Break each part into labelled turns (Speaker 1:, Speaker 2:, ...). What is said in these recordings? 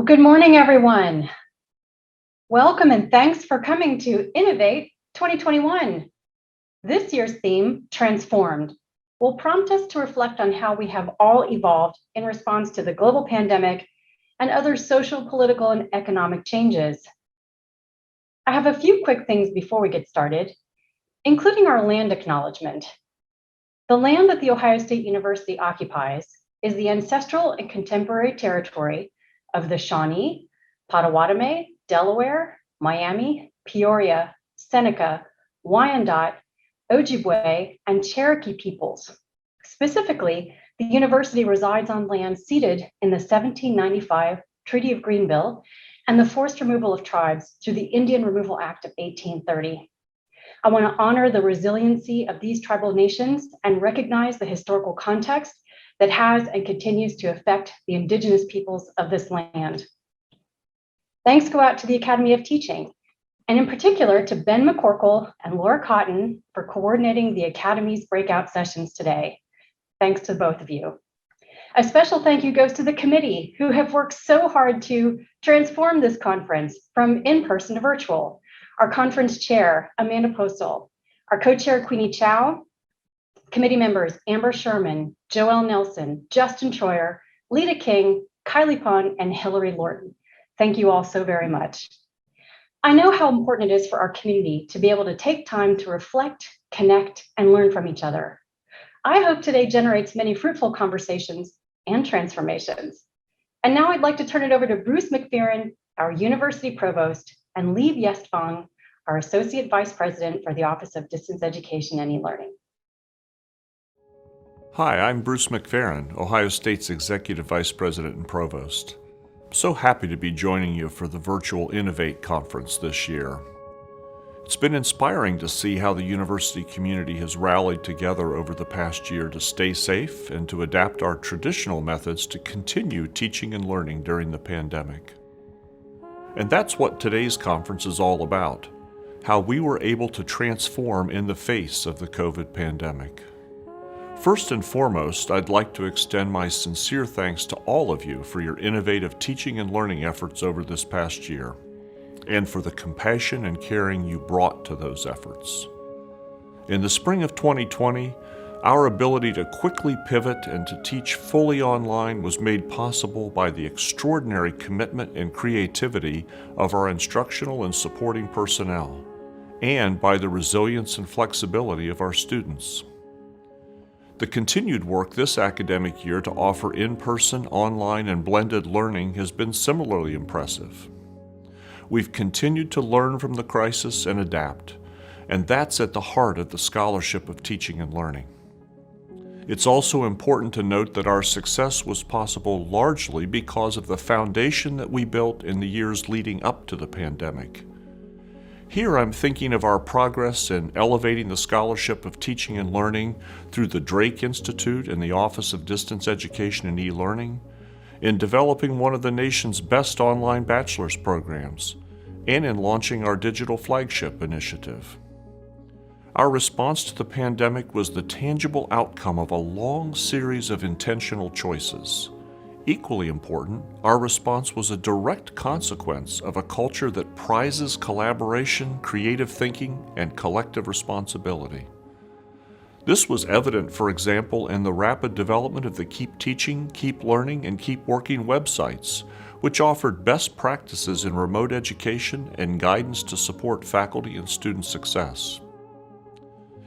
Speaker 1: Well, good morning, everyone. Welcome and thanks for coming to Innovate 2021. This year's theme, Transformed, will prompt us to reflect on how we have all evolved in response to the global pandemic and other social, political, and economic changes. I have a few quick things before we get started, including our land acknowledgement. The land that The Ohio State University occupies is the ancestral and contemporary territory of the Shawnee, Potawatomi, Delaware, Miami, Peoria, Seneca, Wyandot, Ojibwe, and Cherokee peoples. Specifically, the university resides on land ceded in the 1795 Treaty of Greenville and the forced removal of tribes through the Indian Removal Act of 1830. I want to honor the resiliency of these tribal nations and recognize the historical context that has and continues to affect the indigenous peoples of this land. Thanks go out to the Academy of Teaching, and in particular to Ben McCorkle and Laura Cotton for coordinating the Academy's breakout sessions today. Thanks to both of you. A special thank you goes to the committee who have worked so hard to transform this conference from in-person to virtual. Our conference chair, Amanda Postel, our co-chair, Queenie Chow, committee members, Amber Sherman, Joelle Nelson, Justin Troyer, Lita King, Kylie Pond, and Hillary Lorton. Thank you all so very much. I know how important it is for our community to be able to take time to reflect, connect, and learn from each other. I hope today generates many fruitful conversations and transformations. And now I'd like to turn it over to Bruce McPherron, our university provost, and Lee Yestfong, our associate vice president for the Office of Distance Education and E-Learning.
Speaker 2: Hi, I'm Bruce McPherron, Ohio State's Executive Vice President and Provost. I'm so happy to be joining you for the virtual Innovate conference this year. It's been inspiring to see how the university community has rallied together over the past year to stay safe and to adapt our traditional methods to continue teaching and learning during the pandemic. And that's what today's conference is all about, how we were able to transform in the face of the COVID pandemic. First and foremost, I'd like to extend my sincere thanks to all of you for your innovative teaching and learning efforts over this past year, and for the compassion and caring you brought to those efforts. In the spring of 2020, our ability to quickly pivot and to teach fully online was made possible by the extraordinary commitment and creativity of our instructional and supporting personnel, and by the resilience and flexibility of our students. The continued work this academic year to offer in-person, online, and blended learning has been similarly impressive. We've continued to learn from the crisis and adapt, and that's at the heart of the scholarship of teaching and learning. It's also important to note that our success was possible largely because of the foundation that we built in the years leading up to the pandemic. Here I'm thinking of our progress in elevating the scholarship of teaching and learning through the Drake Institute and the Office of Distance Education and E-Learning, in developing one of the nation's best online bachelor's programs, and in launching our digital flagship initiative. Our response to the pandemic was the tangible outcome of a long series of intentional choices. Equally important, our response was a direct consequence of a culture that prizes collaboration, creative thinking, and collective responsibility. This was evident, for example, in the rapid development of the Keep Teaching, Keep Learning, and Keep Working websites, which offered best practices in remote education and guidance to support faculty and student success.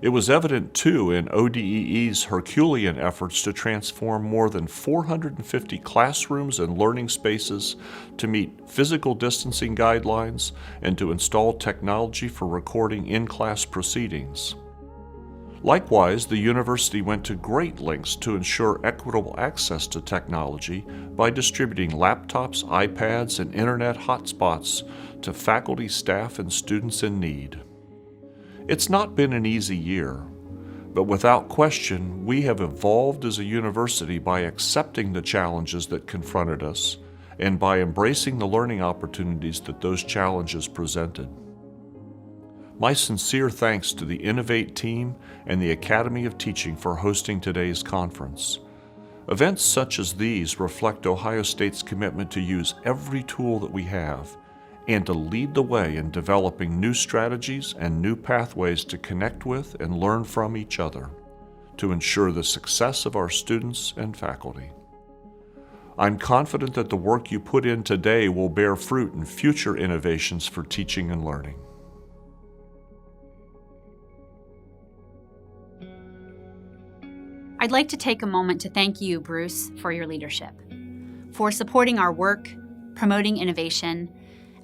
Speaker 2: It was evident, too, in ODEE's Herculean efforts to transform more than 450 classrooms and learning spaces to meet physical distancing guidelines and to install technology for recording in-class proceedings. Likewise, the university went to great lengths to ensure equitable access to technology by distributing laptops, iPads, and internet hotspots to faculty, staff, and students in need. It's not been an easy year, but without question, we have evolved as a university by accepting the challenges that confronted us and by embracing the learning opportunities that those challenges presented. My sincere thanks to the Innovate team and the Academy of Teaching for hosting today's conference. Events such as these reflect Ohio State's commitment to use every tool that we have and to lead the way in developing new strategies and new pathways to connect with and learn from each other to ensure the success of our students and faculty. I'm confident that the work you put in today will bear fruit in future innovations for teaching and learning.
Speaker 3: I'd like to take a moment to thank you, Bruce, for your leadership, for supporting our work, promoting innovation,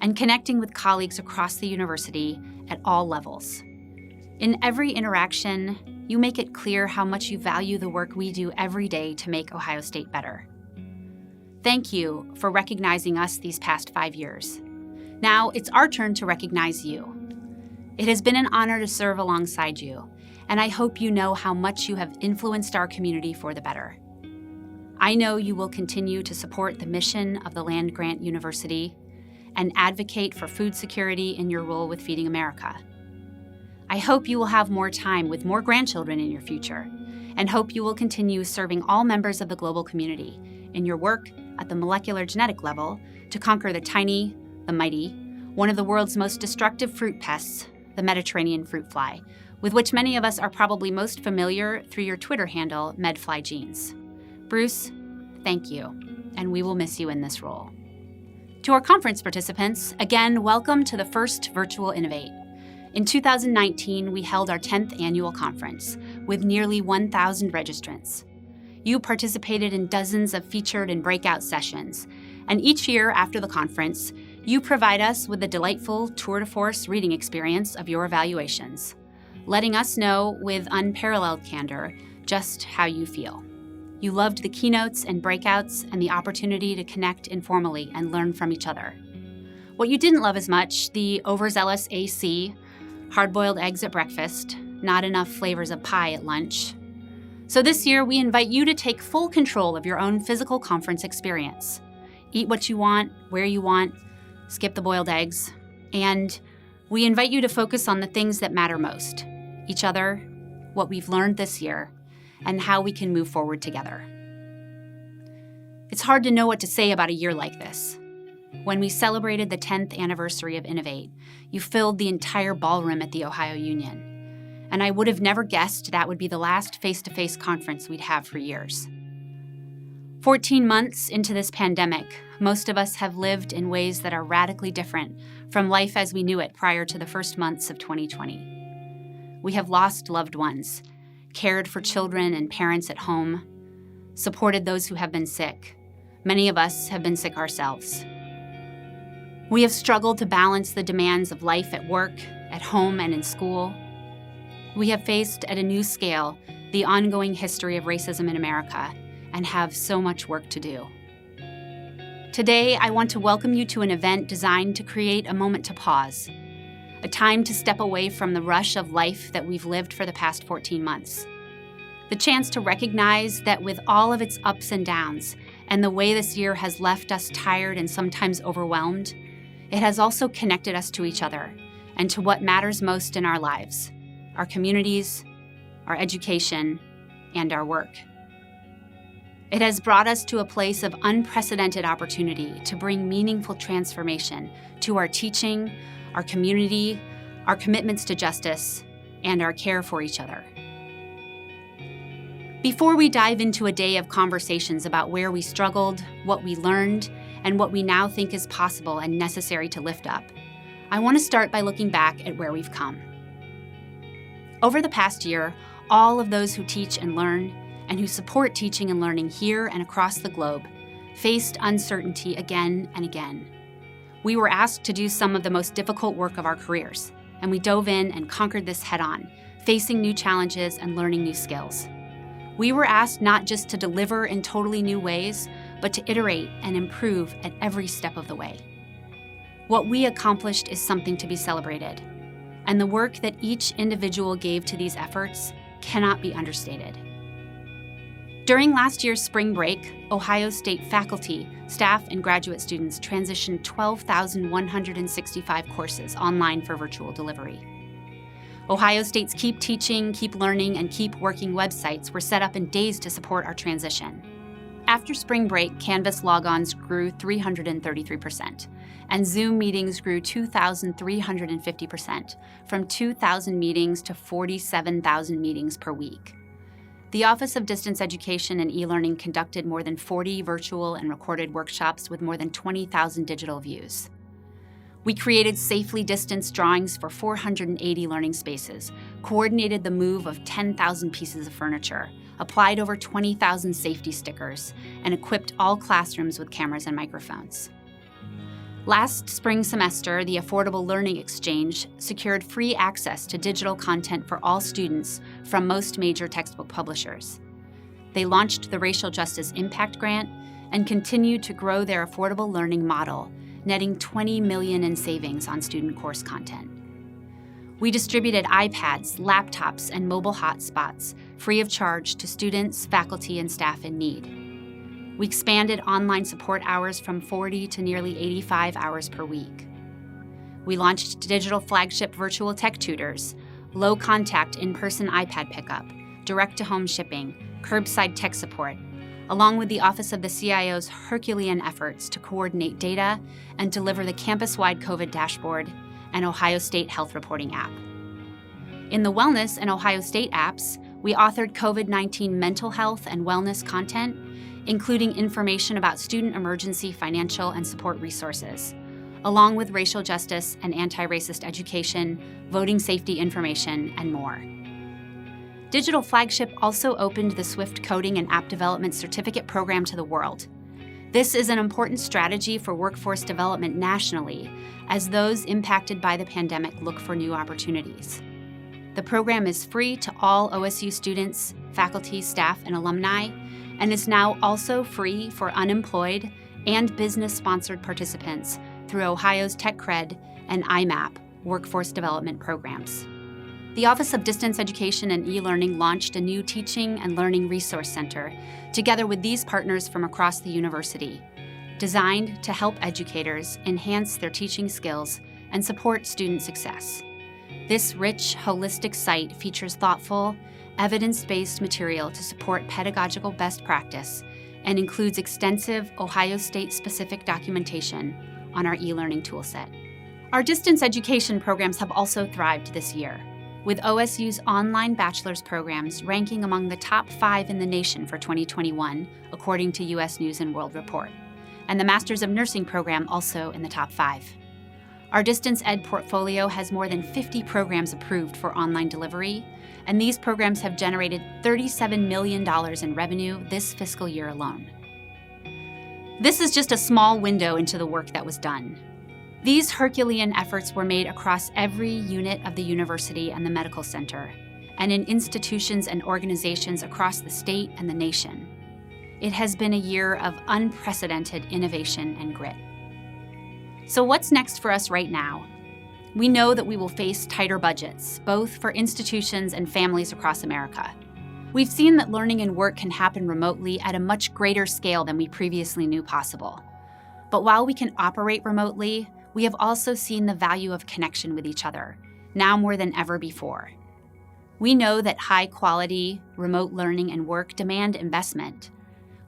Speaker 3: and connecting with colleagues across the university at all levels. In every interaction, you make it clear how much you value the work we do every day to make Ohio State better. Thank you for recognizing us these past 5 years. Now it's our turn to recognize you. It has been an honor to serve alongside you, and I hope you know how much you have influenced our community for the better. I know you will continue to support the mission of the land-grant university and advocate for food security in your role with Feeding America. I hope you will have more time with more grandchildren in your future, and hope you will continue serving all members of the global community in your work at the molecular genetic level to conquer the tiny, the mighty, one of the world's most destructive fruit pests, the Mediterranean fruit fly, with which many of us are probably most familiar through your Twitter handle, MedFlyGenes. Bruce, thank you, and we will miss you in this role. To our conference participants, again, welcome to the first virtual Innovate. In 2019, we held our 10th annual conference with nearly 1,000 registrants. You participated in dozens of featured and breakout sessions, and each year after the conference, you provide us with a delightful tour de force reading experience of your evaluations, letting us know with unparalleled candor just how you feel. You loved the keynotes and breakouts and the opportunity to connect informally and learn from each other. What you didn't love as much, the overzealous AC, hard-boiled eggs at breakfast, not enough flavors of pie at lunch. So this year, we invite you to take full control of your own physical conference experience. Eat what you want, where you want, skip the boiled eggs, and we invite you to focus on the things that matter most: each other, what we've learned this year, and how we can move forward together. It's hard to know what to say about a year like this. When we celebrated the 10th anniversary of Innovate, you filled the entire ballroom at the Ohio Union. And I would have never guessed that would be the last face-to-face conference we'd have for years. 14 months into this pandemic, most of us have lived in ways that are radically different from life as we knew it prior to the first months of 2020. We have lost loved ones, cared for children and parents at home, supported those who have been sick. Many of us have been sick ourselves. We have struggled to balance the demands of life at work, at home, and in school. We have faced at a new scale the ongoing history of racism in America and have so much work to do. Today, I want to welcome you to an event designed to create a moment to pause, a time to step away from the rush of life that we've lived for the past 14 months. The chance to recognize that with all of its ups and downs and the way this year has left us tired and sometimes overwhelmed, it has also connected us to each other and to what matters most in our lives: our communities, our education, and our work. It has brought us to a place of unprecedented opportunity to bring meaningful transformation to our teaching, our community, our commitments to justice, and our care for each other. Before we dive into a day of conversations about where we struggled, what we learned, and what we now think is possible and necessary to lift up, I want to start by looking back at where we've come. Over the past year, all of those who teach and learn, and who support teaching and learning here and across the globe, faced uncertainty again and again. We were asked to do some of the most difficult work of our careers, and we dove in and conquered this head-on, facing new challenges and learning new skills. We were asked not just to deliver in totally new ways, but to iterate and improve at every step of the way. What we accomplished is something to be celebrated, and the work that each individual gave to these efforts cannot be understated. During last year's spring break, Ohio State faculty, staff, and graduate students transitioned 12,165 courses online for virtual delivery. Ohio State's Keep Teaching, Keep Learning, and Keep Working websites were set up in days to support our transition. After spring break, Canvas logons grew 333%, and Zoom meetings grew 2,350%, from 2,000 meetings to 47,000 meetings per week. The Office of Distance Education and E-Learning conducted more than 40 virtual and recorded workshops with more than 20,000 digital views. We created safely distanced drawings for 480 learning spaces, coordinated the move of 10,000 pieces of furniture, applied over 20,000 safety stickers, and equipped all classrooms with cameras and microphones. Last spring semester, the Affordable Learning Exchange secured free access to digital content for all students from most major textbook publishers. They launched the Racial Justice Impact Grant and continued to grow their affordable learning model, netting $20 million in savings on student course content. We distributed iPads, laptops, and mobile hotspots free of charge to students, faculty, and staff in need. We expanded online support hours from 40 to nearly 85 hours per week. We launched digital flagship virtual tech tutors, low-contact in-person iPad pickup, direct-to-home shipping, curbside tech support, along with the Office of the CIO's Herculean efforts to coordinate data and deliver the campus-wide COVID dashboard and Ohio State Health Reporting app. In the Wellness and Ohio State apps, we authored COVID-19 mental health and wellness content, including information about student emergency financial and support resources, along with racial justice and anti-racist education, voting safety information, and more. Digital Flagship also opened the Swift Coding and App Development Certificate Program to the world. This is an important strategy for workforce development nationally, as those impacted by the pandemic look for new opportunities. The program is free to all OSU students, faculty, staff, and alumni, and is now also free for unemployed and business-sponsored participants through Ohio's Tech Cred and IMAP workforce development programs. The Office of Distance Education and E-Learning launched a new Teaching and Learning Resource Center, together with these partners from across the university, designed to help educators enhance their teaching skills and support student success. This rich, holistic site features thoughtful, evidence-based material to support pedagogical best practice and includes extensive Ohio State-specific documentation on our e-learning toolset. Our distance education programs have also thrived this year, with OSU's online bachelor's programs ranking among the top 5 in the nation for 2021, according to U.S. News & World Report, and the Masters of Nursing program also in the top 5. Our distance ed portfolio has more than 50 programs approved for online delivery, and these programs have generated $37 million in revenue this fiscal year alone. This is just a small window into the work that was done. These Herculean efforts were made across every unit of the university and the medical center, and in institutions and organizations across the state and the nation. It has been a year of unprecedented innovation and grit. So what's next for us right now? We know that we will face tighter budgets, both for institutions and families across America. We've seen that learning and work can happen remotely at a much greater scale than we previously knew possible. But while we can operate remotely, we have also seen the value of connection with each other, now more than ever before. We know that high-quality, remote learning and work demand investment.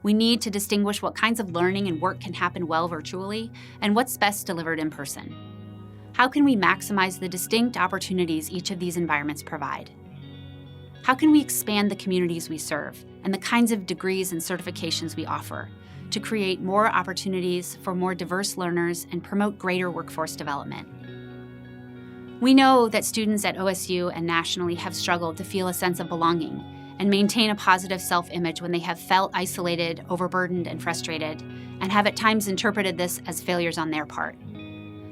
Speaker 3: We need to distinguish what kinds of learning and work can happen well virtually and what's best delivered in person. How can we maximize the distinct opportunities each of these environments provide? How can we expand the communities we serve and the kinds of degrees and certifications we offer to create more opportunities for more diverse learners and promote greater workforce development? We know that students at OSU and nationally have struggled to feel a sense of belonging and maintain a positive self-image when they have felt isolated, overburdened, and frustrated, and have at times interpreted this as failures on their part.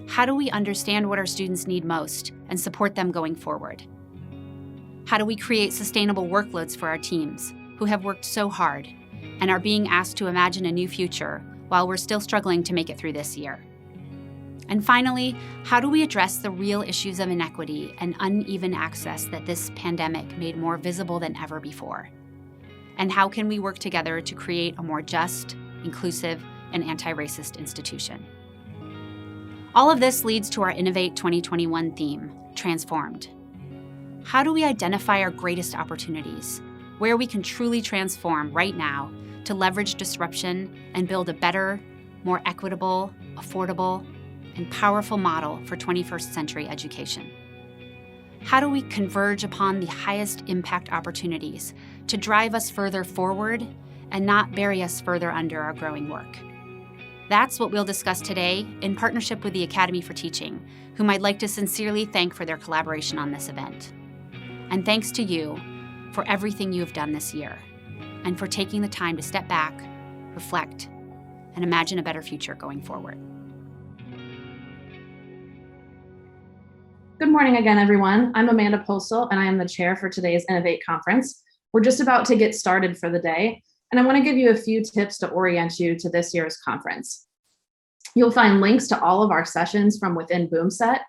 Speaker 3: How do we understand what our students need most and support them going forward? How do we create sustainable workloads for our teams, who have worked so hard and are being asked to imagine a new future while we're still struggling to make it through this year? And finally, how do we address the real issues of inequity and uneven access that this pandemic made more visible than ever before? And how can we work together to create a more just, inclusive, and anti-racist institution? All of this leads to our Innovate 2021 theme, Transformed. How do we identify our greatest opportunities? where we can truly transform right now to leverage disruption and build a better, more equitable, affordable, and powerful model for 21st century education. How do we converge upon the highest impact opportunities to drive us further forward and not bury us further under our growing work? That's what we'll discuss today in partnership with the Academy for Teaching, whom I'd like to sincerely thank for their collaboration on this event. And thanks to you for everything you have done this year and for taking the time to step back, reflect, and imagine a better future going forward.
Speaker 4: Good morning again, everyone. I'm Amanda Postal, and I am the chair for today's Innovate conference. We're just about to get started for the day, and I want to give you a few tips to orient you to this year's conference. You'll find links to all of our sessions from within BoomSet,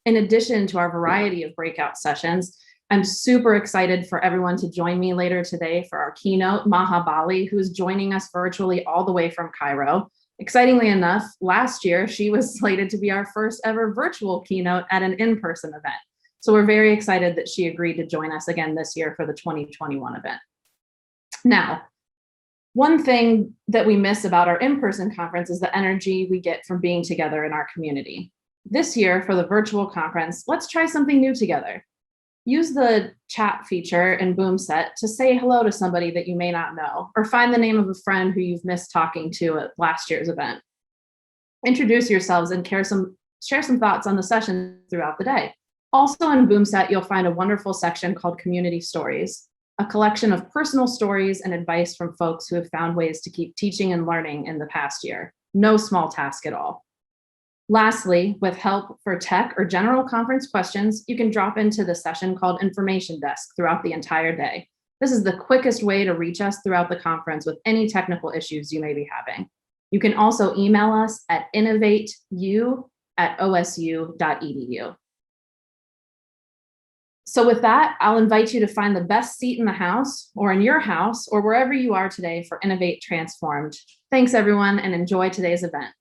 Speaker 4: in addition to our variety of breakout sessions. I'm super excited for everyone to join me later today for our keynote, Maha Bali, who is joining us virtually all the way from Cairo. Excitingly enough, last year, she was slated to be our first ever virtual keynote at an in-person event. So we're very excited that she agreed to join us again this year for the 2021 event. Now, one thing that we miss about our in-person conference is the energy we get from being together in our community. This year, for the virtual conference, let's try something new together. Use the chat feature in BoomSet to say hello to somebody that you may not know, or find the name of a friend who you've missed talking to at last year's event. Introduce yourselves and share some thoughts on the session throughout the day. Also in BoomSet, you'll find a wonderful section called Community Stories, a collection of personal stories and advice from folks who have found ways to keep teaching and learning in the past year. No small task at all. Lastly, with help for tech or general conference questions, you can drop into the session called Information Desk throughout the entire day. This is the quickest way to reach us throughout the conference with any technical issues you may be having. You can also email us at innovateu@osu.edu. So with that, I'll invite you to find the best seat in the house or in your house or wherever you are today for Innovate Transformed. Thanks everyone, and enjoy today's event.